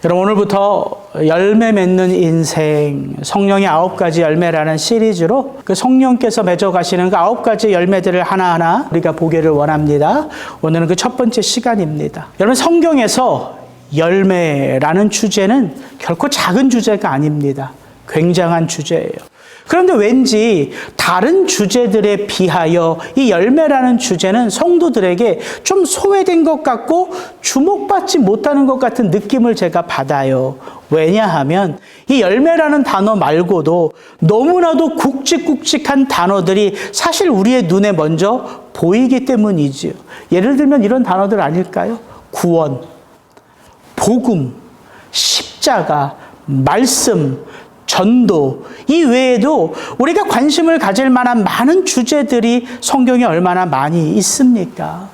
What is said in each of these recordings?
여러분, 오늘부터 열매 맺는 인생, 성령의 9가지 열매라는 시리즈로 그 성령께서 맺어가시는 그 9가지 열매들을 하나하나 우리가 보기를 원합니다. 오늘은 그 첫 번째 시간입니다. 여러분, 성경에서 열매라는 주제는 결코 작은 주제가 아닙니다. 굉장한 주제예요. 그런데 왠지 다른 주제들에 비하여 이 열매라는 주제는 성도들에게 좀 소외된 것 같고 주목받지 못하는 것 같은 느낌을 제가 받아요. 왜냐하면 이 열매라는 단어 말고도 너무나도 굵직굵직한 단어들이 사실 우리의 눈에 먼저 보이기 때문이지요. 예를 들면 이런 단어들 아닐까요? 구원, 복음, 십자가, 말씀, 전도, 이 외에도 우리가 관심을 가질 만한 많은 주제들이 성경에 얼마나 많이 있습니까?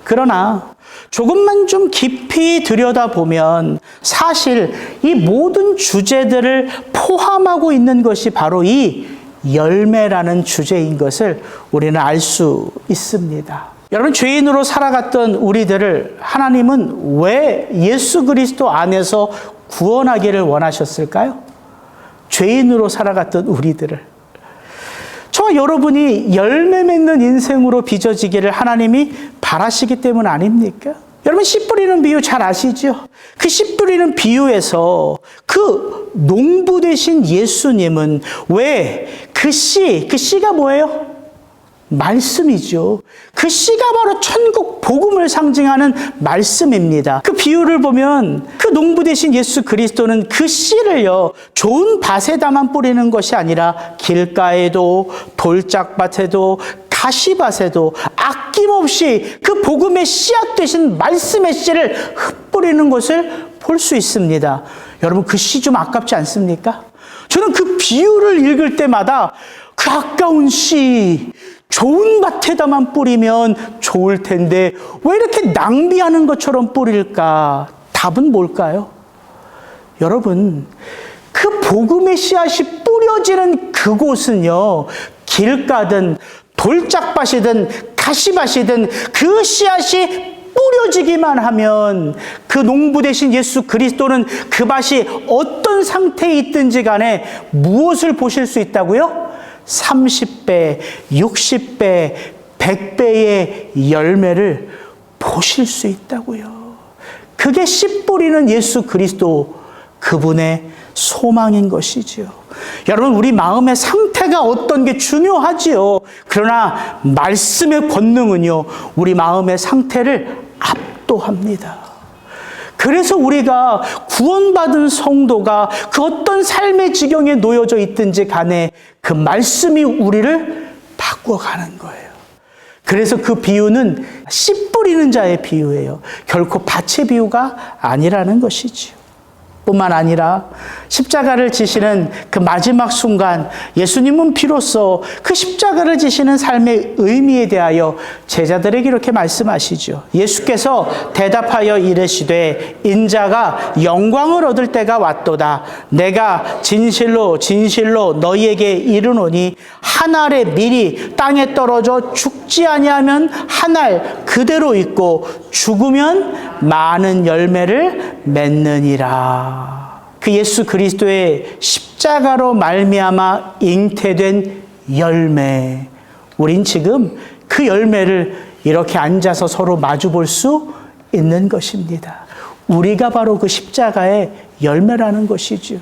그러나 조금만 좀 깊이 들여다보면 사실 이 모든 주제들을 포함하고 있는 것이 바로 이 열매라는 주제인 것을 우리는 알 수 있습니다. 여러분, 죄인으로 살아갔던 우리들을 하나님은 왜 예수 그리스도 안에서 구원하기를 원하셨을까요? 죄인으로 살아갔던 우리들을. 저와 여러분이 열매 맺는 인생으로 빚어지기를 하나님이 바라시기 때문 아닙니까? 여러분, 씨 뿌리는 비유 잘 아시죠? 그 씨 뿌리는 비유에서 그 농부 되신 예수님은 왜 그 씨가 뭐예요? 말씀이죠. 그 씨가 바로 천국 복음을 상징하는 말씀입니다. 그 비유를 보면 그 농부 되신 예수 그리스도는 그 씨를요, 좋은 밭에다만 뿌리는 것이 아니라 길가에도 돌짝밭에도 가시밭에도 아낌없이 그 복음의 씨앗 되신 말씀의 씨를 흩뿌리는 것을 볼 수 있습니다. 여러분, 그 씨 좀 아깝지 않습니까? 저는 그 비유를 읽을 때마다 그 아까운 씨, 좋은 밭에다만 뿌리면 좋을 텐데 왜 이렇게 낭비하는 것처럼 뿌릴까? 답은 뭘까요? 여러분, 그 복음의 씨앗이 뿌려지는 그곳은요, 길가든 돌짝밭이든 가시밭이든 그 씨앗이 뿌려지기만 하면 그 농부 되신 예수 그리스도는 그 밭이 어떤 상태에 있든지 간에 무엇을 보실 수 있다고요? 30배, 60배, 100배의 열매를 보실 수 있다고요. 그게 씨 뿌리는 예수 그리스도, 그분의 소망인 것이지요. 여러분, 우리 마음의 상태가 어떤 게 중요하지요. 그러나 말씀의 권능은요, 우리 마음의 상태를 압도합니다. 그래서 우리가 구원받은 성도가 그 어떤 삶의 지경에 놓여져 있든지 간에 그 말씀이 우리를 바꿔가는 거예요. 그래서 그 비유는 씨 뿌리는 자의 비유예요. 결코 밭의 비유가 아니라는 것이지요. 뿐만 아니라 십자가를 지시는 그 마지막 순간 예수님은 비로소 그 십자가를 지시는 삶의 의미에 대하여 제자들에게 이렇게 말씀하시죠. 예수께서 대답하여 이르시되 인자가 영광을 얻을 때가 왔도다. 내가 진실로 진실로 너희에게 이르노니 한 알의 밀이 땅에 떨어져 죽지 아니하면 한 알 그대로 있고 죽으면 많은 열매를 맺느니라. 그 예수 그리스도의 십자가로 말미암아 잉태된 열매, 우린 지금 그 열매를 이렇게 앉아서 서로 마주 볼 수 있는 것입니다. 우리가 바로 그 십자가의 열매라는 것이죠.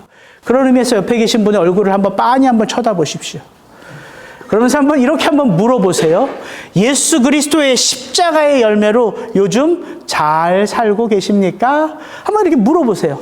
그런 의미에서 옆에 계신 분의 얼굴을 한번 빤히 한번 쳐다보십시오. 그러면서 이렇게 한번 물어보세요. 예수 그리스도의 십자가의 열매로 요즘 잘 살고 계십니까? 한번 이렇게 물어보세요.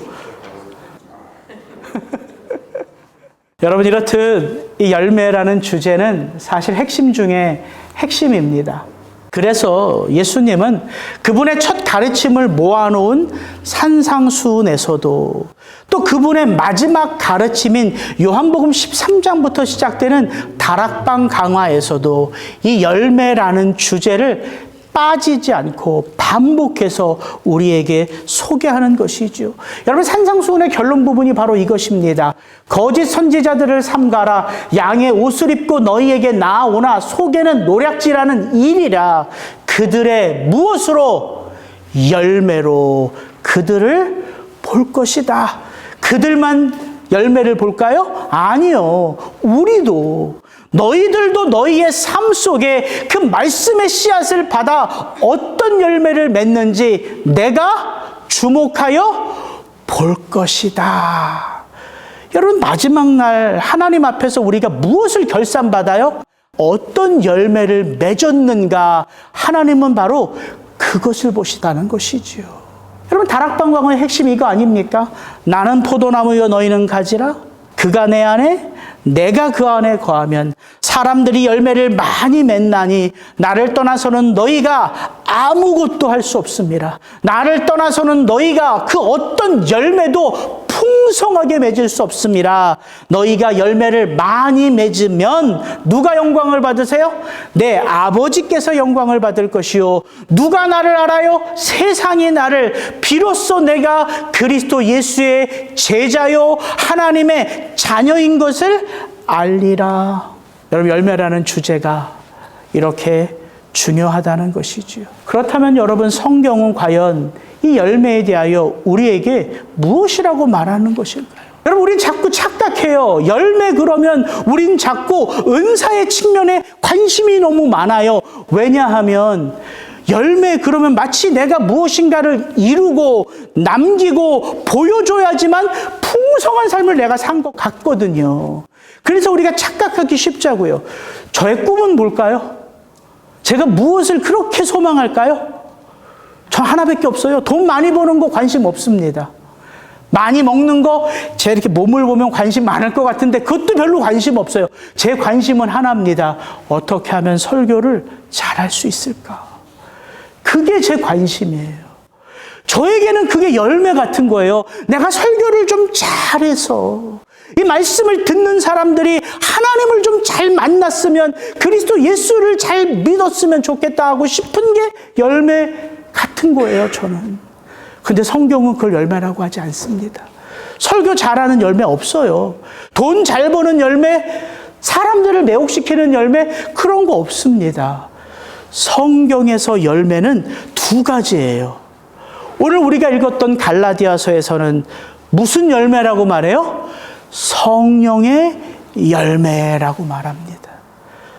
여러분, 이렇듯 이 열매라는 주제는 사실 핵심 중에 핵심입니다. 그래서 예수님은 그분의 첫 가르침을 모아놓은 산상수훈에서도 또 그분의 마지막 가르침인 요한복음 13장부터 시작되는 다락방 강화에서도 이 열매라는 주제를 빠지지 않고 반복해서 우리에게 소개하는 것이죠. 여러분, 산상수훈의 결론 부분이 바로 이것입니다. 거짓 선지자들을 삼가라. 양의 옷을 입고 너희에게 나아오나 속에는 노략질하는 일이라. 그들의 무엇으로? 열매로 그들을 볼 볼 것이다. 그들만 열매를 볼까요? 아니요. 우리도, 너희들도 너희의 삶 속에 그 말씀의 씨앗을 받아 어떤 열매를 맺는지 내가 주목하여 볼 것이다. 여러분, 마지막 날 하나님 앞에서 우리가 무엇을 결산받아요? 어떤 열매를 맺었는가? 하나님은 바로 그것을 보시다는 것이지요. 여러분, 다락방광의 핵심이 이거 아닙니까? 나는 포도나무여 너희는 가지라. 그가 내 안에 내가 그 안에 거하면 사람들이 열매를 많이 맺나니 나를 떠나서는 너희가 아무것도 할 수 없습니다. 나를 떠나서는 너희가 그 어떤 열매도 풍성하게 맺을 수 없습니다. 너희가 열매를 많이 맺으면 누가 영광을 받으세요? 내 아버지께서 영광을 받을 것이요. 누가 나를 알아요? 세상이 나를. 비로소 내가 그리스도 예수의 제자요 하나님의 자녀인 것을 알리라. 여러분, 열매라는 주제가 이렇게 중요하다는 것이지요. 그렇다면 여러분, 성경은 과연 이 열매에 대하여 우리에게 무엇이라고 말하는 것일까요? 여러분, 우린 자꾸 착각해요. 열매 그러면 우린 자꾸 은사의 측면에 관심이 너무 많아요. 왜냐하면 열매 그러면 마치 내가 무엇인가를 이루고 남기고 보여줘야지만 풍성한 삶을 내가 산 것 같거든요. 그래서 우리가 착각하기 쉽자고요. 저의 꿈은 뭘까요? 제가 무엇을 그렇게 소망할까요? 저 하나밖에 없어요. 돈 많이 버는 거 관심 없습니다. 많이 먹는 거, 제 이렇게 몸을 보면 관심 많을 것 같은데 그것도 별로 관심 없어요. 제 관심은 하나입니다. 어떻게 하면 설교를 잘할 수 있을까? 그게 제 관심이에요. 저에게는 그게 열매 같은 거예요. 내가 설교를 좀 잘해서 이 말씀을 듣는 사람들이 하나님을 좀 잘 만났으면, 그리스도 예수를 잘 믿었으면 좋겠다 하고 싶은 게 열매 같은 거예요, 저는. 근데 성경은 그걸 열매라고 하지 않습니다. 설교 잘하는 열매 없어요. 돈 잘 버는 열매, 사람들을 매혹시키는 열매, 그런 거 없습니다. 성경에서 열매는 두 가지예요. 오늘 우리가 읽었던 갈라디아서에서는 무슨 열매라고 말해요? 성령의 열매라고 말합니다.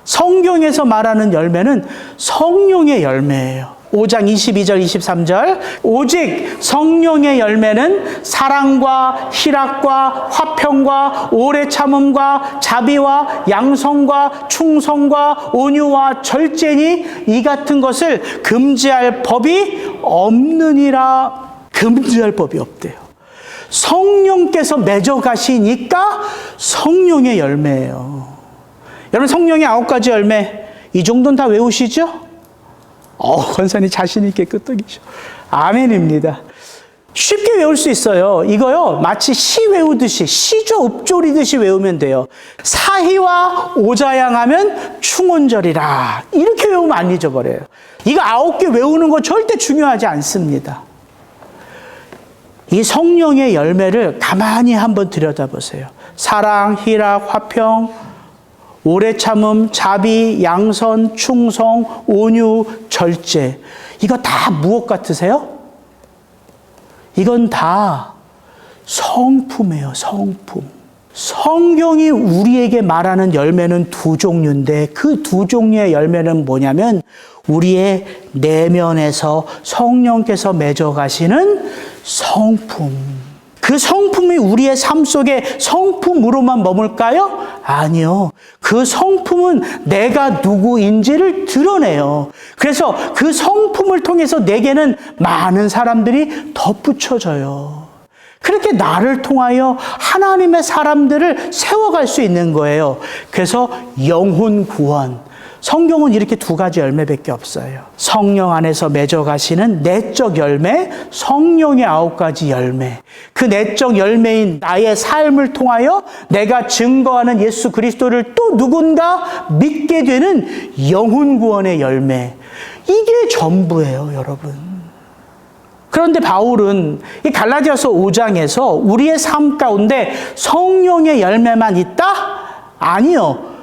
성경에서 말하는 열매는 성령의 열매예요. 5장 22절 23절 오직 성령의 열매는 사랑과 희락과 화평과 오래 참음과 자비와 양성과 충성과 온유와 절제니 이 같은 것을 금지할 법이 없느니라. 금지할 법이 없대요. 성령께서 맺어가시니까 성령의 열매예요. 여러분, 성령의 9가지 열매, 이 정도는 다 외우시죠? 권사님 자신 있게 끄떡이죠. 아멘입니다. 쉽게 외울 수 있어요. 이거요, 마치 시 외우듯이, 시조 읍조리듯이 외우면 돼요. 사희와 오자양하면 충원절이라. 이렇게 외우면 안 잊어버려요. 이거 9개 외우는 거 절대 중요하지 않습니다. 이 성령의 열매를 가만히 한번 들여다보세요. 사랑, 희락, 화평, 오래 참음, 자비, 양선, 충성, 온유, 절제. 이거 다 무엇 같으세요? 이건 다 성품이에요, 성품. 성경이 우리에게 말하는 열매는 두 종류인데 그 두 종류의 열매는 뭐냐면 우리의 내면에서 성령께서 맺어가시는 성품. 그 성품이 우리의 삶 속에 성품으로만 머물까요? 아니요. 그 성품은 내가 누구인지를 드러내요. 그래서 그 성품을 통해서 내게는 많은 사람들이 덧붙여져요. 그렇게 나를 통하여 하나님의 사람들을 세워갈 수 있는 거예요. 그래서 영혼 구원. 성경은 이렇게 두 가지 열매밖에 없어요. 성령 안에서 맺어가시는 내적 열매, 성령의 9가지 열매. 그 내적 열매인 나의 삶을 통하여 내가 증거하는 예수 그리스도를 또 누군가 믿게 되는 영혼 구원의 열매. 이게 전부예요, 여러분. 그런데 바울은 이 갈라디아서 5장에서 우리의 삶 가운데 성령의 열매만 있다? 아니요.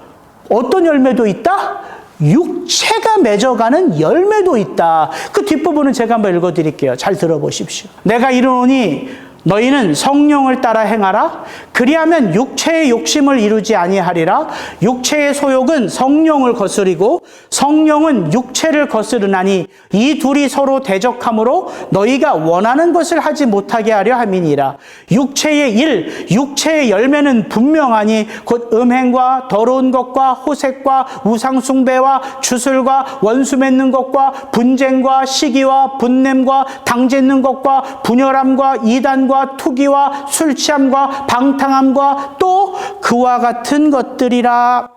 어떤 열매도 있다? 육체가 맺어가는 열매도 있다. 그 뒷부분은 제가 한번 읽어드릴게요. 잘 들어보십시오. 내가 이르노니 너희는 성령을 따라 행하라. 그리하면 육체의 욕심을 이루지 아니하리라. 육체의 소욕은 성령을 거스리고 성령은 육체를 거스르나니 이 둘이 서로 대적하므로 너희가 원하는 것을 하지 못하게 하려 함이니라. 육체의 일, 육체의 열매는 분명하니 곧 음행과 더러운 것과 호색과 우상숭배와 주술과 원수 맺는 것과 분쟁과 시기와 분냄과 당짓는 것과 분열함과 이단과 투기와 술 취함과 방탕함과 또 그와 같은 것들이라.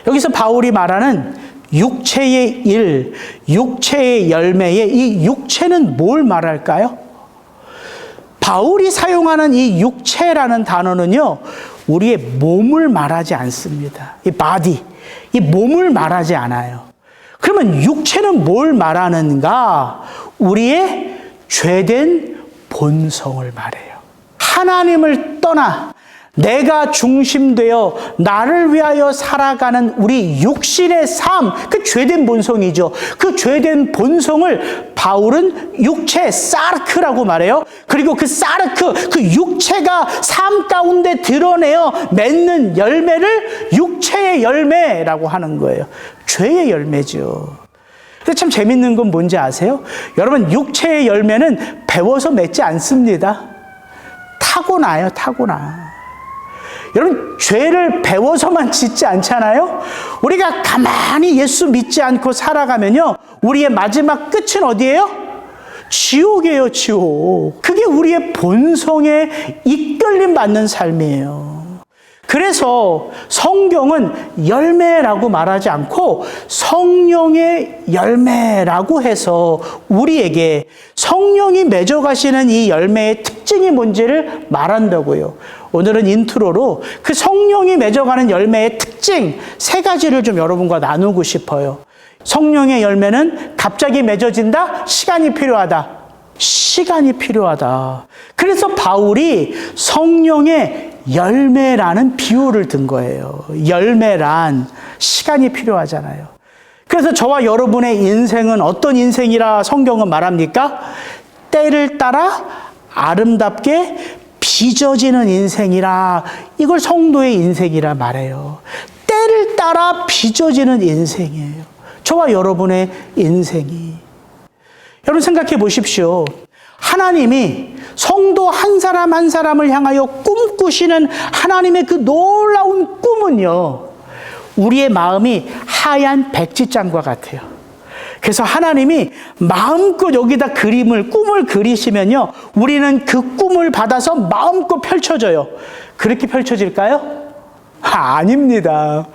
여기서 바울이 말하는 육체의 일, 육체의 열매의 이 육체는 뭘 말할까요? 바울이 사용하는 이 육체라는 단어는요, 우리의 몸을 말하지 않습니다. 이 바디, 이 몸을 말하지 않아요. 그러면 육체는 뭘 말하는가? 우리의 죄된 본성을 말해요. 하나님을 떠나 내가 중심되어 나를 위하여 살아가는 우리 육신의 삶, 그 죄된 본성이죠. 그 죄된 본성을 바울은 육체, 사르크라고 말해요. 그리고 그 사르크, 그 육체가 삶 가운데 드러내어 맺는 열매를 육체의 열매라고 하는 거예요. 죄의 열매죠. 근데 참 재밌는 건 뭔지 아세요? 여러분, 육체의 열매는 배워서 맺지 않습니다. 타고나요, 타고나. 여러분, 죄를 배워서만 짓지 않잖아요? 우리가 가만히 예수 믿지 않고 살아가면요, 우리의 마지막 끝은 어디예요? 지옥이에요, 지옥. 그게 우리의 본성에 이끌림 받는 삶이에요. 그래서 성경은 열매라고 말하지 않고 성령의 열매라고 해서 우리에게 성령이 맺어가시는 이 열매의 특징이 뭔지를 말한다고요. 오늘은 인트로로 그 성령이 맺어가는 열매의 특징 3가지를 좀 여러분과 나누고 싶어요. 성령의 열매는 갑자기 맺어진다? 시간이 필요하다. 시간이 필요하다. 그래서 바울이 성령의 열매라는 비유를 든 거예요. 열매란 시간이 필요하잖아요. 그래서 저와 여러분의 인생은 어떤 인생이라 성경은 말합니까? 때를 따라 아름답게 빚어지는 인생이라, 이걸 성도의 인생이라 말해요. 때를 따라 빚어지는 인생이에요. 저와 여러분의 인생이. 여러분 생각해 보십시오. 하나님이 성도 한 사람 한 사람을 향하여 꿈꾸시는 하나님의 그 놀라운 꿈은요, 우리의 마음이 하얀 백지장과 같아요. 그래서 하나님이 마음껏 여기다 꿈을 그리시면요, 우리는 그 꿈을 받아서 마음껏 펼쳐져요. 그렇게 펼쳐질까요? 아닙니다.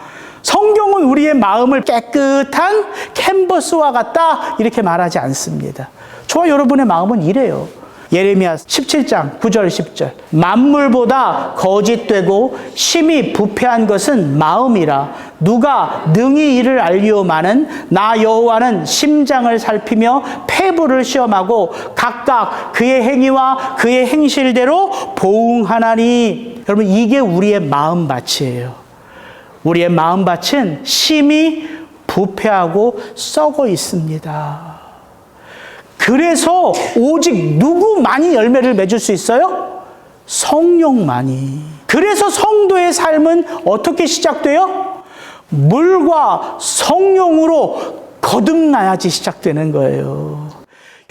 성경은 우리의 마음을 깨끗한 캔버스와 같다 이렇게 말하지 않습니다. 저와 여러분의 마음은 이래요. 예레미야 17장 9절 10절. 만물보다 거짓되고 심히 부패한 것은 마음이라. 누가 능히 이를 알리오마는 나 여호와는 심장을 살피며 폐부를 시험하고 각각 그의 행위와 그의 행실대로 보응하나니. 여러분, 이게 우리의 마음밭이에요. 우리의 마음밭은 심히 부패하고 썩어 있습니다. 그래서 오직 누구만이 열매를 맺을 수 있어요? 성령만이. 그래서 성도의 삶은 어떻게 시작돼요? 물과 성령으로 거듭나야지 시작되는 거예요.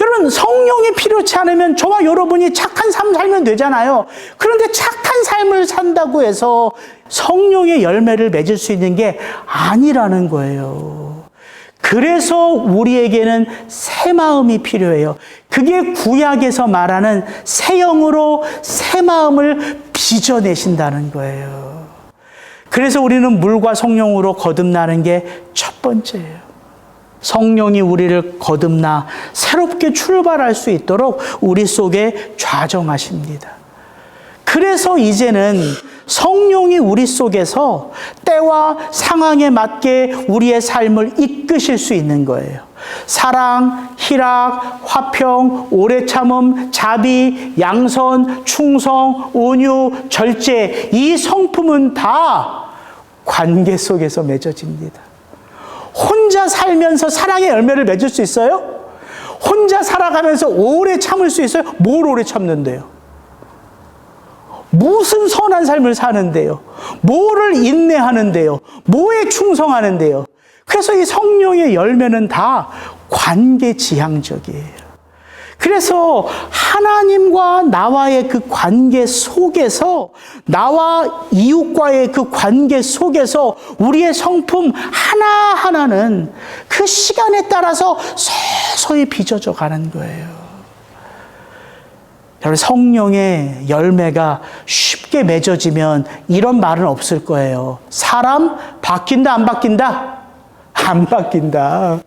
여러분, 성령이 필요치 않으면 저와 여러분이 착한 삶 살면 되잖아요. 그런데 착한 삶을 산다고 해서 성령의 열매를 맺을 수 있는 게 아니라는 거예요. 그래서 우리에게는 새 마음이 필요해요. 그게 구약에서 말하는 새 영으로 새 마음을 빚어내신다는 거예요. 그래서 우리는 물과 성령으로 거듭나는 게 첫 번째예요. 성령이 우리를 거듭나 새롭게 출발할 수 있도록 우리 속에 좌정하십니다. 그래서 이제는 성령이 우리 속에서 때와 상황에 맞게 우리의 삶을 이끄실 수 있는 거예요. 사랑, 희락, 화평, 오래 참음, 자비, 양선, 충성, 온유, 절제, 이 성품은 다 관계 속에서 맺어집니다. 혼자 살면서 사랑의 열매를 맺을 수 있어요? 혼자 살아가면서 오래 참을 수 있어요? 뭘 오래 참는데요? 무슨 선한 삶을 사는데요? 뭐를 인내하는데요? 뭐에 충성하는데요? 그래서 이 성령의 열매는 다 관계지향적이에요. 그래서 하나님과 나와의 그 관계 속에서, 나와 이웃과의 그 관계 속에서 우리의 성품 하나하나는 그 시간에 따라서 서서히 빚어져 가는 거예요. 여러분, 성령의 열매가 쉽게 맺어지면 이런 말은 없을 거예요. 사람 바뀐다, 안 바뀐다? 안 바뀐다.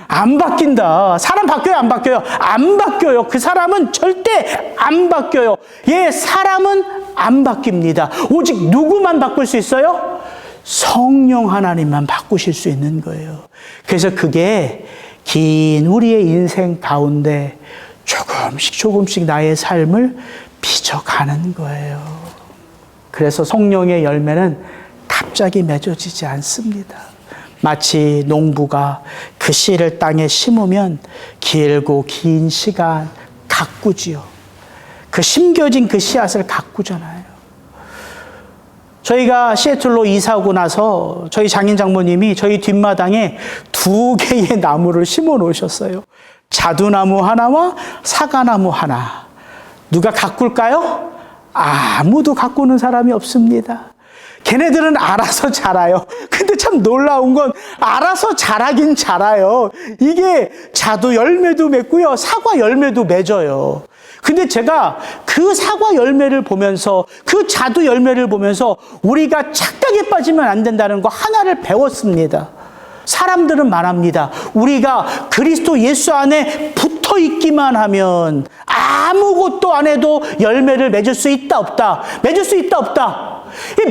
안 바뀐다. 사람 바뀌어요, 안 바뀌어요? 안 바뀌어요. 그 사람은 절대 안 바뀌어요. 예, 사람은 안 바뀝니다. 오직 누구만 바꿀 수 있어요? 성령 하나님만 바꾸실 수 있는 거예요. 그래서 그게 긴 우리의 인생 가운데 조금씩 나의 삶을 빚어가는 거예요. 그래서 성령의 열매는 갑자기 맺어지지 않습니다. 마치 농부가 그 씨를 땅에 심으면 길고 긴 시간 가꾸지요. 그 심겨진 그 씨앗을 가꾸잖아요. 저희가 시애틀로 이사 오고 나서 저희 장인 장모님이 저희 뒷마당에 2개의 나무를 심어 놓으셨어요. 자두나무 하나와 사과나무 하나. 누가 가꿀까요? 아무도 가꾸는 사람이 없습니다. 걔네들은 알아서 자라요. 근데 참 놀라운 건 알아서 자라긴 자라요. 이게 자두 열매도 맺고요, 사과 열매도 맺어요. 근데 제가 그 사과 열매를 보면서, 그 자두 열매를 보면서 우리가 착각에 빠지면 안 된다는 거 하나를 배웠습니다. 사람들은 말합니다. 우리가 그리스도 예수 안에 붙어 있기만 하면 아무것도 안 해도 열매를 맺을 수 있다, 없다? 맺을 수 있다, 없다?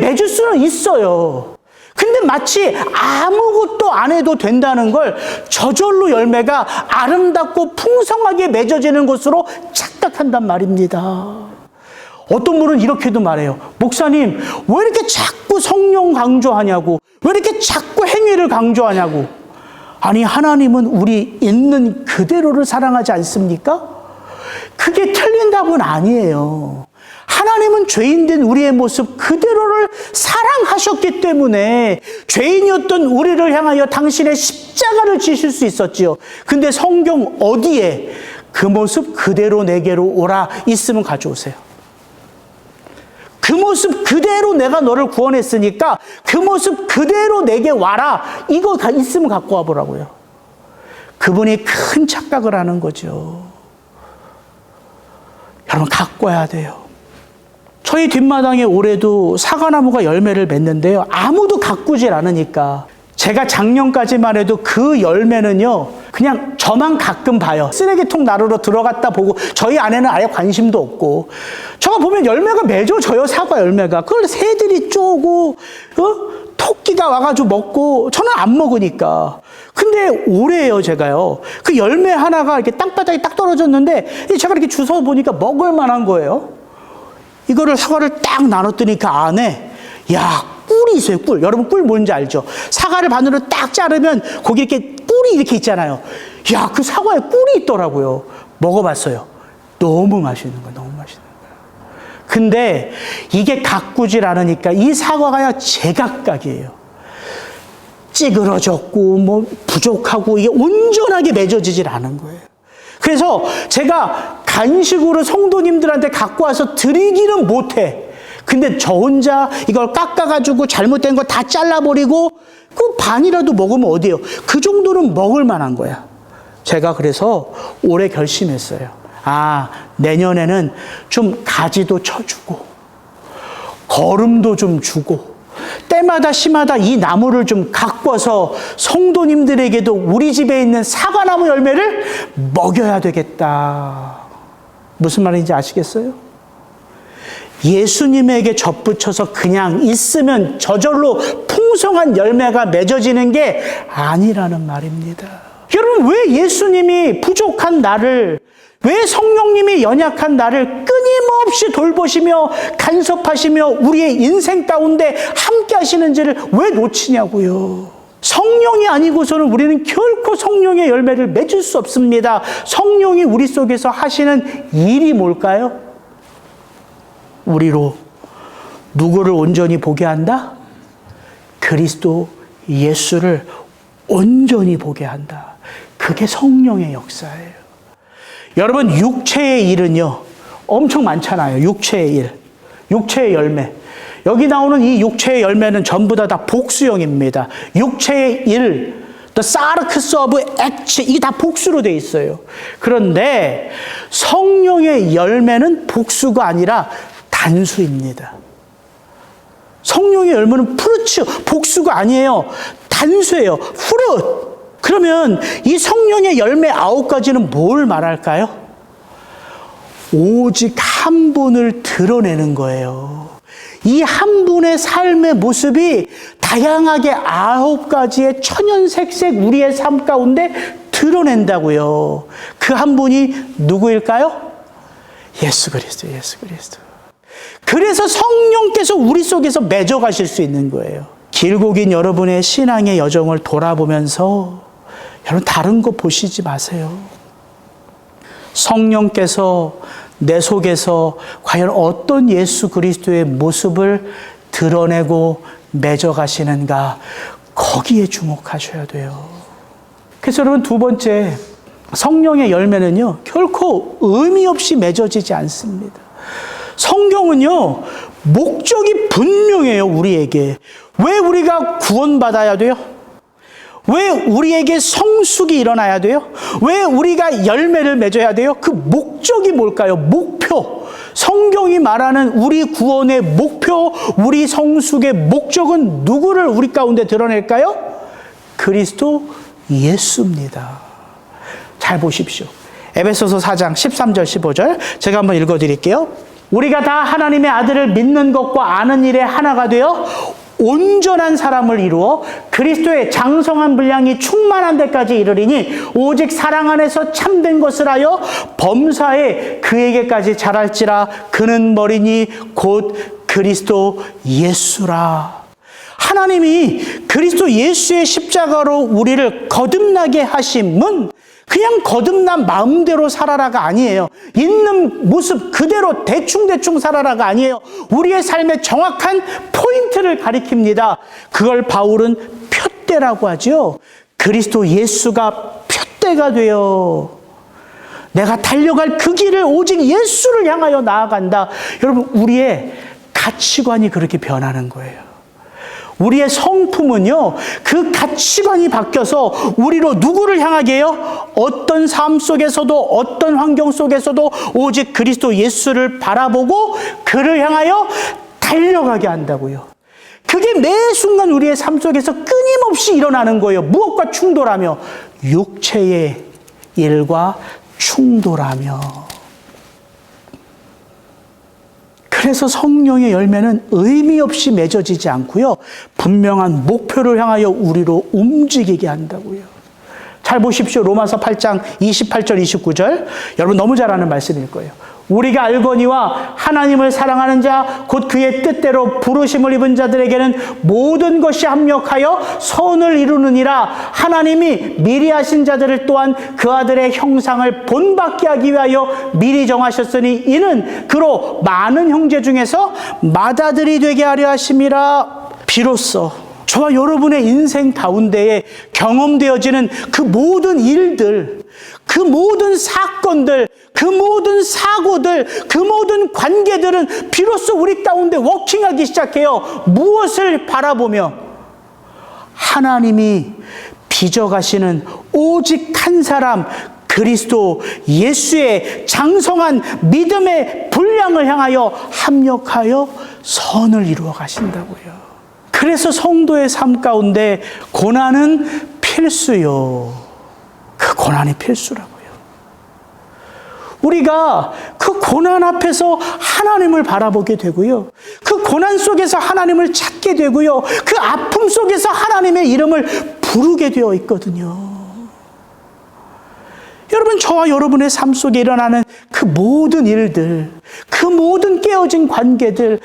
맺을 수는 있어요. 근데 마치 아무것도 안 해도 된다는 걸 저절로 열매가 아름답고 풍성하게 맺어지는 것으로 착각한단 말입니다. 어떤 분은 이렇게도 말해요. 목사님, 왜 이렇게 자꾸 성령 강조하냐고, 왜 이렇게 자꾸 행위를 강조하냐고. 아니, 하나님은 우리 있는 그대로를 사랑하지 않습니까? 그게 틀린 답은 아니에요. 하나님은 죄인된 우리의 모습 그대로를 사랑하셨기 때문에 죄인이었던 우리를 향하여 당신의 십자가를 지실 수 있었지요. 근데 성경 어디에 그 모습 그대로 내게로 오라 있으면 가져오세요. 그 모습 그대로 내가 너를 구원했으니까 그 모습 그대로 내게 와라. 이거 있으면 갖고 와보라고요. 그분이 큰 착각을 하는 거죠. 여러분, 갖고 와야 돼요. 저희 뒷마당에 올해도 사과나무가 열매를 맺는데요, 아무도 가꾸질 않으니까 제가 작년까지만 해도 그 열매는요, 그냥 저만 가끔 봐요. 쓰레기통 나루로 들어갔다 보고, 저희 아내는 아예 관심도 없고, 저가 보면 열매가 맺어져요. 사과 열매가. 그걸 새들이 쪼고 토끼가 와가지고 먹고, 저는 안 먹으니까. 근데 올해요, 제가요, 그 열매 하나가 이렇게 땅바닥에 딱 떨어졌는데 제가 이렇게 주워 보니까 먹을 만한 거예요. 이거를 사과를 딱 나눴더니 그 안에, 야, 꿀이 있어요, 꿀. 여러분, 꿀 뭔지 알죠? 사과를 반으로 딱 자르면 거기 이렇게 꿀이 이렇게 있잖아요. 야, 그 사과에 꿀이 있더라고요. 먹어봤어요. 너무 맛있는 거예요, 너무 맛있는 거예요. 근데 이게 가꾸질 않으니까 이 사과가 제각각이에요. 찌그러졌고, 뭐, 부족하고, 이게 온전하게 맺어지질 않은 거예요. 그래서 제가 간식으로 성도님들한테 갖고 와서 드리기는 못해. 근데 저 혼자 이걸 깎아가지고 잘못된 거 다 잘라버리고 그 반이라도 먹으면 어디예요? 그 정도는 먹을 만한 거야. 제가 그래서 올해 결심했어요. 아, 내년에는 좀 가지도 쳐주고 거름도 좀 주고 때마다 시마다 이 나무를 좀 가꿔서 성도님들에게도 우리 집에 있는 사과나무 열매를 먹여야 되겠다. 무슨 말인지 아시겠어요? 예수님에게 접붙여서 그냥 있으면 저절로 풍성한 열매가 맺어지는 게 아니라는 말입니다. 여러분, 왜 예수님이 부족한 나를, 왜 성령님이 연약한 나를 끊임없이 돌보시며 간섭하시며 우리의 인생 가운데 함께 하시는지를 왜 놓치냐고요. 성령이 아니고서는 우리는 결코 성령의 열매를 맺을 수 없습니다. 성령이 우리 속에서 하시는 일이 뭘까요? 우리로 누구를 온전히 보게 한다? 그리스도 예수를 온전히 보게 한다. 그게 성령의 역사예요. 여러분, 육체의 일은요, 엄청 많잖아요. 육체의 일, 육체의 열매. 여기 나오는 이 육체의 열매는 전부 다 복수형입니다. 육체의 일, the sarx of act, 이게 다 복수로 돼 있어요. 그런데 성령의 열매는 복수가 아니라 단수입니다. 성령의 열매는 프루츠, 복수가 아니에요. 단수예요. 프루트. 그러면 이 성령의 열매 9가지는 뭘 말할까요? 오직 한 분을 드러내는 거예요. 이 한 분의 삶의 모습이 다양하게 9가지의 천연색색 우리의 삶 가운데 드러낸다고요. 그 한 분이 누구일까요? 예수 그리스도, 예수 그리스도. 그래서 성령께서 우리 속에서 맺어 가실 수 있는 거예요. 길고 긴 여러분의 신앙의 여정을 돌아보면서 여러분 다른 거 보시지 마세요. 성령께서 내 속에서 과연 어떤 예수 그리스도의 모습을 드러내고 맺어 가시는가, 거기에 주목하셔야 돼요. 그래서 여러분, 두 번째, 성령의 열매는요 결코 의미 없이 맺어지지 않습니다. 성경은요 목적이 분명해요. 우리에게 왜 우리가 구원받아야 돼요? 왜 우리에게 성숙이 일어나야 돼요? 왜 우리가 열매를 맺어야 돼요? 그 목적이 뭘까요? 목표. 성경이 말하는 우리 구원의 목표, 우리 성숙의 목적은 누구를 우리 가운데 드러낼까요? 그리스도 예수입니다. 잘 보십시오. 에베소서 4장 13절 15절 제가 한번 읽어드릴게요. 우리가 다 하나님의 아들을 믿는 것과 아는 일에 하나가 되어 온전한 사람을 이루어 그리스도의 장성한 분량이 충만한 데까지 이르리니 오직 사랑 안에서 참된 것을 하여 범사에 그에게까지 자랄지라. 그는 머리니 곧 그리스도 예수라. 하나님이 그리스도 예수의 십자가로 우리를 거듭나게 하심은 그냥 거듭난 마음대로 살아라가 아니에요. 있는 모습 그대로 대충대충 살아라가 아니에요. 우리의 삶의 정확한 포인트를 가리킵니다. 그걸 바울은 표대라고 하죠. 그리스도 예수가 표대가 되어 내가 달려갈 그 길을 오직 예수를 향하여 나아간다. 여러분, 우리의 가치관이 그렇게 변하는 거예요. 우리의 성품은요, 그 가치관이 바뀌어서 우리로 누구를 향하게 해요? 어떤 삶 속에서도, 어떤 환경 속에서도 오직 그리스도 예수를 바라보고 그를 향하여 달려가게 한다고요. 그게 매 순간 우리의 삶 속에서 끊임없이 일어나는 거예요. 무엇과 충돌하며? 육체의 일과 충돌하며. 그래서 성령의 열매는 의미 없이 맺어지지 않고요, 분명한 목표를 향하여 우리로 움직이게 한다고요. 잘 보십시오. 로마서 8장 28절 29절. 여러분 너무 잘 아는 말씀일 거예요. 우리가 알거니와 하나님을 사랑하는 자 곧 그의 뜻대로 부르심을 입은 자들에게는 모든 것이 합력하여 선을 이루느니라. 하나님이 미리 하신 자들을 또한 그 아들의 형상을 본받게 하기 위하여 미리 정하셨으니 이는 그로 많은 형제 중에서 맏아들이 되게 하려 하심이라. 비로소 저와 여러분의 인생 가운데에 경험되어지는 그 모든 일들, 그 모든 사건들, 그 모든 사고들, 그 모든 관계들은 비로소 우리 가운데 워킹하기 시작해요. 무엇을 바라보며? 하나님이 빚어가시는 오직 한 사람, 그리스도 예수의 장성한 믿음의 분량을 향하여 합력하여 선을 이루어 가신다고요. 그래서 성도의 삶 가운데 고난은 필수요. 그 고난이 필수라고요. 우리가 그 고난 앞에서 하나님을 바라보게 되고요. 그 고난 속에서 하나님을 찾게 되고요. 그 아픔 속에서 하나님의 이름을 부르게 되어 있거든요. 여러분, 저와 여러분의 삶 속에 일어나는 그 모든 일들, 그 모든 깨어진 관계들,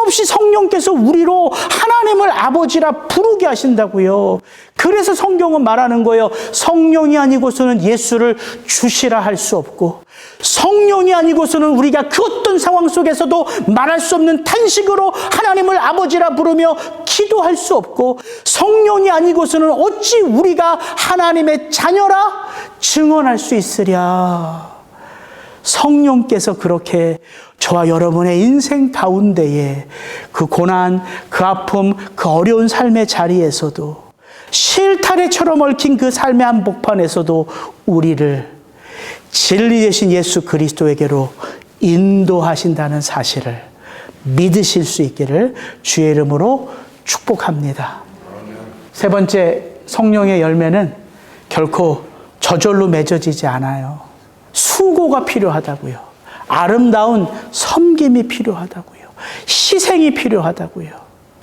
끊임없이 성령께서 우리로 하나님을 아버지라 부르게 하신다고요. 그래서 성경은 말하는 거예요. 성령이 아니고서는 예수를 주시라 할 수 없고, 성령이 아니고서는 우리가 그 어떤 상황 속에서도 말할 수 없는 탄식으로 하나님을 아버지라 부르며 기도할 수 없고, 성령이 아니고서는 어찌 우리가 하나님의 자녀라 증언할 수 있으랴. 성령께서 그렇게 저와 여러분의 인생 가운데에 그 고난, 그 아픔, 그 어려운 삶의 자리에서도, 실타래처럼 얽힌 그 삶의 한복판에서도 우리를 진리 되신 예수 그리스도에게로 인도하신다는 사실을 믿으실 수 있기를 주의 이름으로 축복합니다. 세 번째, 성령의 열매는 결코 저절로 맺어지지 않아요. 수고가 필요하다고요. 아름다운 섬김이 필요하다고요. 희생이 필요하다고요.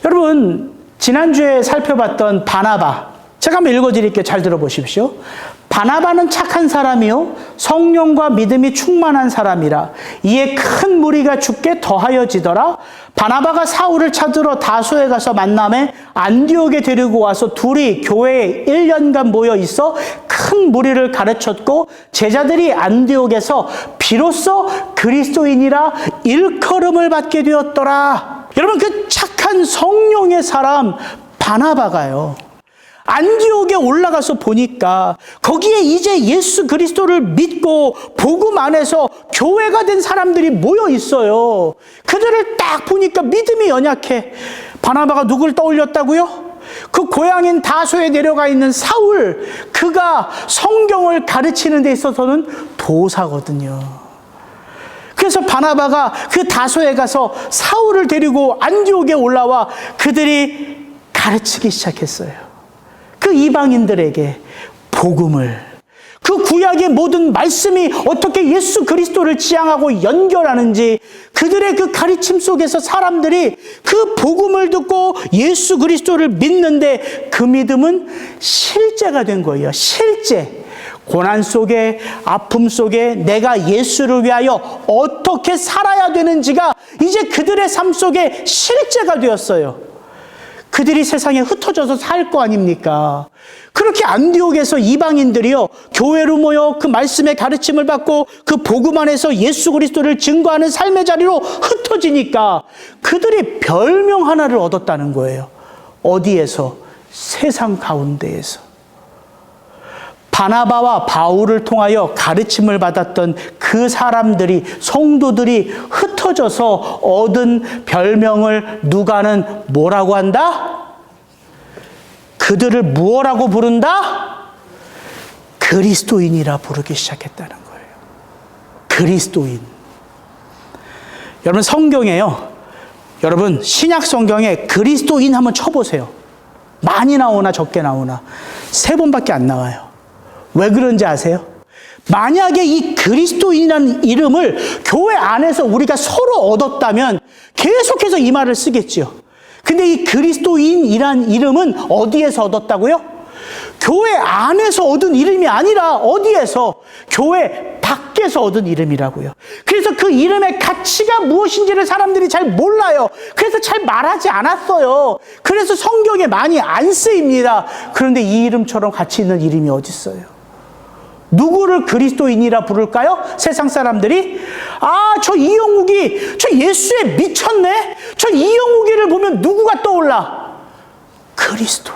여러분, 지난주에 살펴봤던 바나바, 제가 한번 읽어드릴게요. 잘 들어보십시오. 바나바는 착한 사람이요 성령과 믿음이 충만한 사람이라. 이에 큰 무리가 죽게 더하여지더라. 바나바가 사울을 찾으러 다소에 가서 만남에 안디옥에 데리고 와서 둘이 교회에 1년간 모여 있어 큰 무리를 가르쳤고, 제자들이 안디옥에서 비로소 그리스도인이라 일컬음을 받게 되었더라. 여러분, 그 착한 성령의 사람 바나바가요, 안디옥에 올라가서 보니까 거기에 이제 예수 그리스도를 믿고 복음 안에서 교회가 된 사람들이 모여 있어요. 그들을 딱 보니까 믿음이 연약해. 바나바가 누굴 떠올렸다고요? 그 고향인 다소에 내려가 있는 사울, 그가 성경을 가르치는 데 있어서는 도사거든요. 그래서 바나바가 그 다소에 가서 사울을 데리고 안디옥에 올라와 그들이 가르치기 시작했어요. 그 이방인들에게 복음을, 그 구약의 모든 말씀이 어떻게 예수 그리스도를 지향하고 연결하는지, 그들의 그 가르침 속에서 사람들이 그 복음을 듣고 예수 그리스도를 믿는데 그 믿음은 실제가 된 거예요. 실제. 고난 속에, 아픔 속에 내가 예수를 위하여 어떻게 살아야 되는지가 이제 그들의 삶 속에 실제가 되었어요. 그들이 세상에 흩어져서 살 거 아닙니까? 그렇게 안디옥에서 이방인들이요, 교회로 모여 그 말씀의 가르침을 받고 그 복음 안에서 예수 그리스도를 증거하는 삶의 자리로 흩어지니까 그들이 별명 하나를 얻었다는 거예요. 어디에서? 세상 가운데에서. 바나바와 바울을 통하여 가르침을 받았던 그 사람들이, 성도들이 흩어져서 얻은 별명을 누가는 뭐라고 한다? 그들을 무엇라고 부른다? 그리스도인이라 부르기 시작했다는 거예요. 그리스도인. 여러분, 성경에요, 여러분 신약 성경에 그리스도인 한번 쳐보세요. 많이 나오나 적게 나오나 3번밖에 안 나와요. 왜 그런지 아세요? 만약에 이 그리스도인이라는 이름을 교회 안에서 우리가 서로 얻었다면 계속해서 이 말을 쓰겠죠. 근데 이 그리스도인이란 이름은 어디에서 얻었다고요? 교회 안에서 얻은 이름이 아니라 어디에서? 교회 밖에서 얻은 이름이라고요. 그래서 그 이름의 가치가 무엇인지를 사람들이 잘 몰라요. 그래서 잘 말하지 않았어요. 그래서 성경에 많이 안 쓰입니다. 그런데 이 이름처럼 가치 있는 이름이 어디 있어요? 누구를 그리스도인이라 부를까요? 세상 사람들이? 아, 저 이영욱이, 저 예수에 미쳤네? 저 이영욱이를 보면 누구가 떠올라? 그리스도.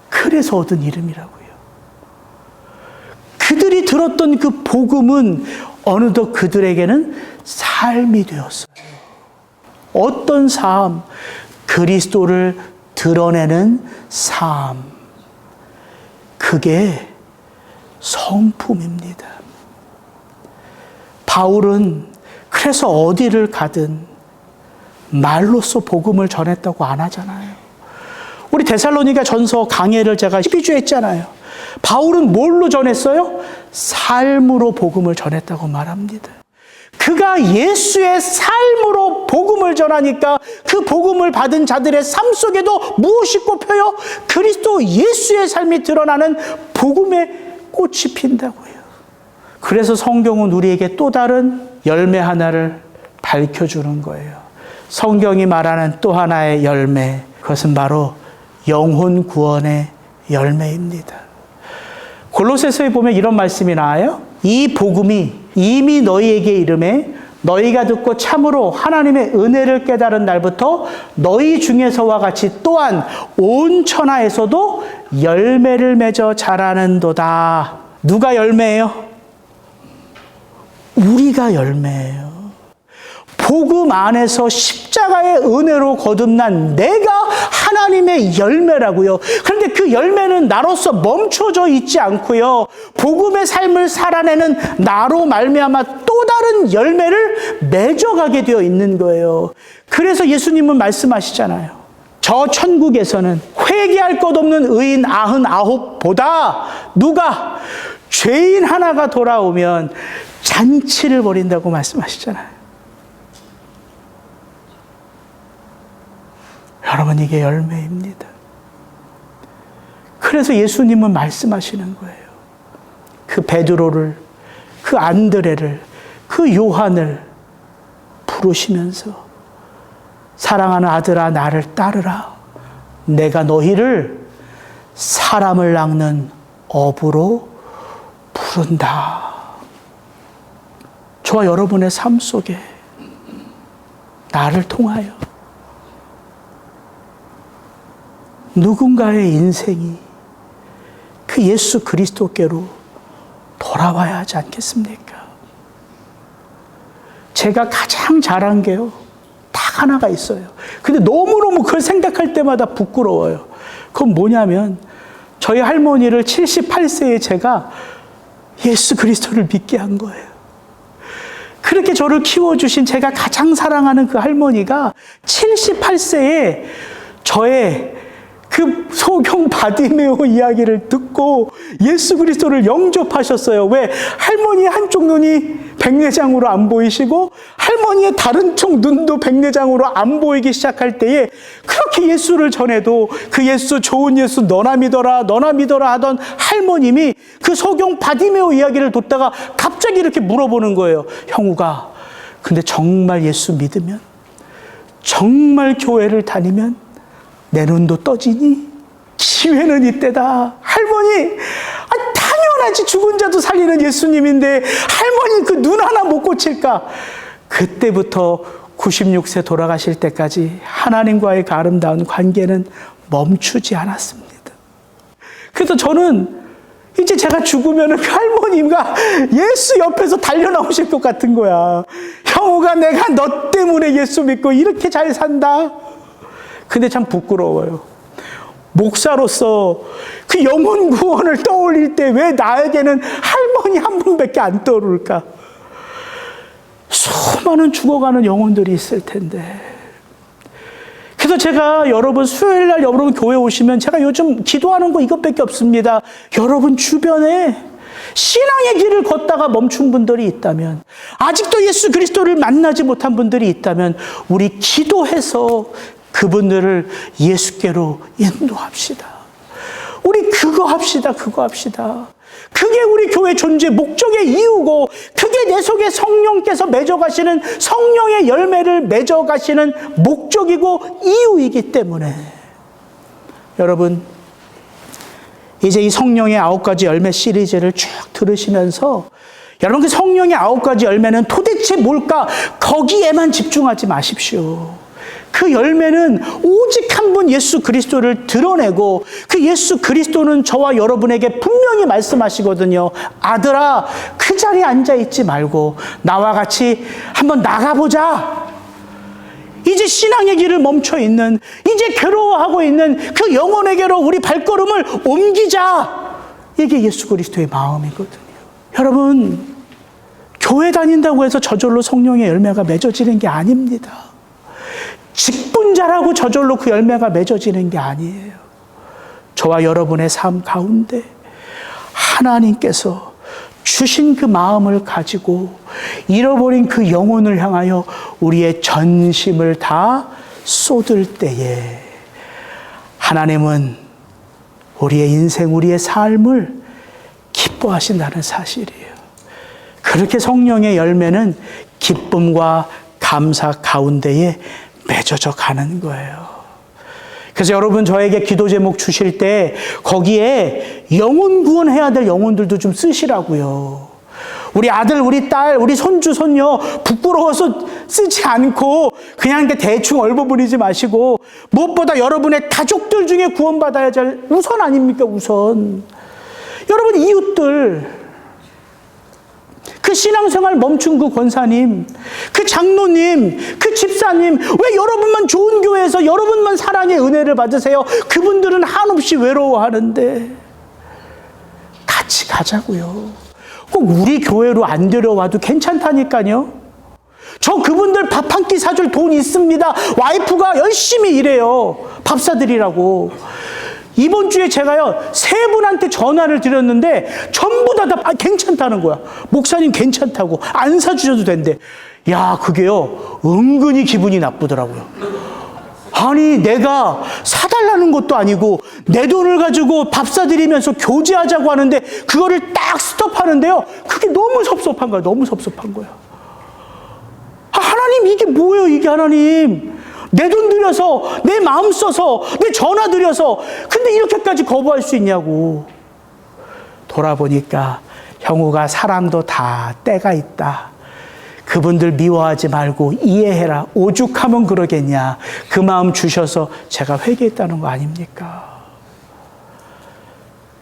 그래서 얻은 이름이라고요. 그들이 들었던 그 복음은 어느덧 그들에게는 삶이 되었어요. 어떤 삶? 그리스도를 드러내는 삶. 그게 성품입니다. 바울은 그래서 어디를 가든 말로써 복음을 전했다고 안 하잖아요. 우리 데살로니가 전서 강해를 제가 12주 했잖아요. 바울은 뭘로 전했어요? 삶으로 복음을 전했다고 말합니다. 그가 예수의 삶으로 복음을 전하니까 그 복음을 받은 자들의 삶 속에도 무엇이 꼽혀요? 그리스도 예수의 삶이 드러나는 복음의 꽃이 핀다고요. 그래서 성경은 우리에게 또 다른 열매 하나를 밝혀주는 거예요. 성경이 말하는 또 하나의 열매, 그것은 바로 영혼 구원의 열매입니다. 골로새서에 보면 이런 말씀이 나와요. 이 복음이 이미 너희에게 이름에 너희가 듣고 참으로 하나님의 은혜를 깨달은 날부터 너희 중에서와 같이 또한 온 천하에서도 열매를 맺어 자라는도다. 누가 열매예요? 우리가 열매예요. 복음 안에서 십자가의 은혜로 거듭난 내가 하나님의 열매라고요. 그런데 그 열매는 나로서 멈춰져 있지 않고요. 복음의 삶을 살아내는 나로 말미암아 또 다른 열매를 맺어가게 되어 있는 거예요. 그래서 예수님은 말씀하시잖아요. 저 천국에서는 회개할 것 없는 의인 99보다 누가 죄인 하나가 돌아오면 잔치를 벌인다고 말씀하시잖아요. 여러분, 이게 열매입니다. 그래서 예수님은 말씀하시는 거예요. 그 베드로를, 그 안드레를, 그 요한을 부르시면서 사랑하는 아들아 나를 따르라. 내가 너희를 사람을 낚는 어부로 부른다. 저와 여러분의 삶 속에 나를 통하여 누군가의 인생이 그 예수 그리스도께로 돌아와야 하지 않겠습니까? 제가 가장 잘한 게요, 딱 하나가 있어요. 근데 너무너무 그걸 생각할 때마다 부끄러워요. 그건 뭐냐면 저희 할머니를 78세에 제가 예수 그리스도를 믿게 한 거예요. 그렇게 저를 키워주신 제가 가장 사랑하는 그 할머니가 78세에 저의 그 소경 바디메오 이야기를 듣고 예수 그리스도를 영접하셨어요. 왜? 할머니의 한쪽 눈이 백내장으로 안 보이시고 할머니의 다른 쪽 눈도 백내장으로 안 보이기 시작할 때에 그렇게 예수를 전해도 그 예수, 좋은 예수, 너나 믿어라 너나 믿어라 하던 할머님이 그 소경 바디메오 이야기를 듣다가 갑자기 이렇게 물어보는 거예요. 형우가, 근데 정말 예수 믿으면, 정말 교회를 다니면 내 눈도 떠지니? 기회는 이때다. 할머니, 당연하지. 죽은 자도 살리는 예수님인데 할머니 그 눈 하나 못 고칠까? 그때부터 96세 돌아가실 때까지 하나님과의 그 아름다운 관계는 멈추지 않았습니다. 그래서 저는 이제 제가 죽으면 그 할머니가 예수 옆에서 달려나오실 것 같은 거야. 형우가, 내가 너 때문에 예수 믿고 이렇게 잘 산다. 근데 참 부끄러워요. 목사로서 그 영혼 구원을 떠올릴 때 왜 나에게는 할머니 한 분밖에 안 떠오를까? 수많은 죽어가는 영혼들이 있을 텐데. 그래서 제가 여러분 수요일 날 여러분 교회 오시면 제가 요즘 기도하는 거 이것밖에 없습니다. 여러분 주변에 신앙의 길을 걷다가 멈춘 분들이 있다면, 아직도 예수 그리스도를 만나지 못한 분들이 있다면 우리 기도해서 그분들을 예수께로 인도합시다. 우리 그거 합시다. 그게 우리 교회 존재 목적의 이유고, 그게 내 속에 성령께서 맺어가시는 성령의 열매를 맺어가시는 목적이고 이유이기 때문에 여러분, 이제 이 성령의 9가지 열매 시리즈를 쭉 들으시면서 여러분, 그 성령의 9가지 열매는 도대체 뭘까? 거기에만 집중하지 마십시오. 그 열매는 오직 한 분 예수 그리스도를 드러내고, 그 예수 그리스도는 저와 여러분에게 분명히 말씀하시거든요. 아들아, 그 자리에 앉아있지 말고 나와 같이 한번 나가보자. 이제 신앙의 길을 멈춰있는, 이제 괴로워하고 있는 그 영혼에게로 우리 발걸음을 옮기자. 이게 예수 그리스도의 마음이거든요. 여러분, 교회 다닌다고 해서 저절로 성령의 열매가 맺어지는 게 아닙니다. 직분자라고 저절로 그 열매가 맺어지는 게 아니에요. 저와 여러분의 삶 가운데 하나님께서 주신 그 마음을 가지고 잃어버린 그 영혼을 향하여 우리의 전심을 다 쏟을 때에 하나님은 우리의 인생, 우리의 삶을 기뻐하신다는 사실이에요. 그렇게 성령의 열매는 기쁨과 감사 가운데에 맺어져 가는 거예요. 그래서 여러분 저에게 기도 제목 주실 때 거기에 영혼 구원해야 될 영혼들도 좀 쓰시라고요. 우리 아들, 우리 딸, 우리 손주, 손녀 부끄러워서 쓰지 않고 그냥 이렇게 대충 얼버무리지 마시고 무엇보다 여러분의 가족들 중에 구원받아야 할 우선 아닙니까? 우선. 여러분 이웃들, 그 신앙생활 멈춘 그 권사님, 그 장로님, 그 집사님, 왜 여러분만 좋은 교회에서 여러분만 사랑의 은혜를 받으세요? 그분들은 한없이 외로워하는데 같이 가자고요. 꼭 우리 교회로 안 데려와도 괜찮다니까요. 저 그분들 밥 한 끼 사줄 돈 있습니다. 와이프가 열심히 일해요. 밥 사드리라고. 이번 주에 제가요 3분한테 전화를 드렸는데 전부 다 괜찮다는 거야. 목사님 괜찮다고 안 사주셔도 된대. 야, 그게요 은근히 기분이 나쁘더라고요. 아니 내가 사달라는 것도 아니고 내 돈을 가지고 밥 사드리면서 교제하자고 하는데 그거를 딱 스톱하는데요. 그게 너무 섭섭한 거야. 너무 섭섭한 거야. 하나님 이게 뭐예요 이게 하나님. 내 돈 들여서 내 마음 써서 내 전화 드려서 근데 이렇게까지 거부할 수 있냐고. 돌아보니까 형우가 사람도 다 때가 있다. 그분들 미워하지 말고 이해해라. 오죽하면 그러겠냐. 그 마음 주셔서 제가 회개했다는 거 아닙니까?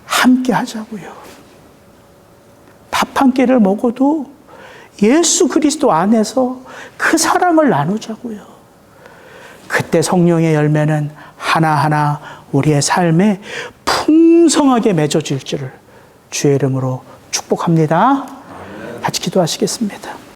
함께 하자고요. 밥 한 끼를 먹어도 예수 그리스도 안에서 그 사랑을 나누자고요. 그때 성령의 열매는 하나하나 우리의 삶에 풍성하게 맺어질 줄을 주의 이름으로 축복합니다. 같이 기도하시겠습니다.